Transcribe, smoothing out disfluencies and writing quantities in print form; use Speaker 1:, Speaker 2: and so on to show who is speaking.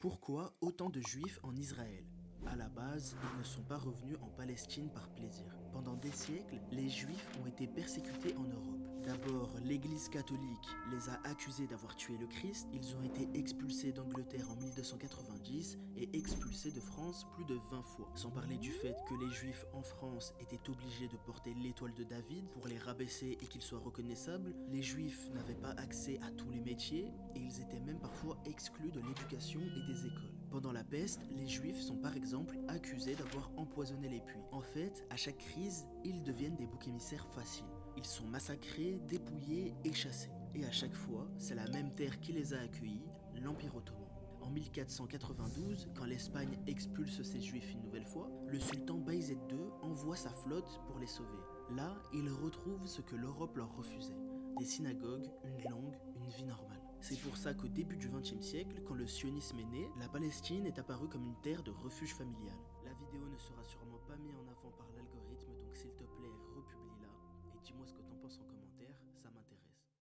Speaker 1: Pourquoi autant de juifs en Israël? À la base, ils ne sont pas revenus en Palestine par plaisir. Pendant des siècles, les juifs ont été persécutés en Europe. D'abord, l'église catholique les a accusés d'avoir tué le Christ, ils ont été expulsés d'Angleterre en 1290 et expulsés de France plus de 20 fois. Sans parler du fait que les juifs en France étaient obligés de porter l'étoile de David pour les rabaisser et qu'ils soient reconnaissables, les juifs n'avaient pas accès à tous les métiers et ils étaient même parfois exclus de l'éducation et des écoles. Pendant la peste, les juifs sont par exemple accusés d'avoir empoisonné les puits. En fait, à chaque crise, ils deviennent des boucs émissaires faciles. Ils sont massacrés, dépouillés et chassés. Et à chaque fois, c'est la même terre qui les a accueillis, l'Empire ottoman. En 1492, quand l'Espagne expulse ses juifs une nouvelle fois, le sultan Bayezid II envoie sa flotte pour les sauver. Là, ils retrouvent ce que l'Europe leur refusait. Des synagogues, une langue, une vie normale. C'est pour ça qu'au début du XXe siècle, quand le sionisme est né, la Palestine est apparue comme une terre de refuge familial. La vidéo ne sera sûrement pas mise en avant par l'algorithme, donc s'il te plaît, republie-la et dis-moi ce que t'en penses en commentaire, ça m'intéresse.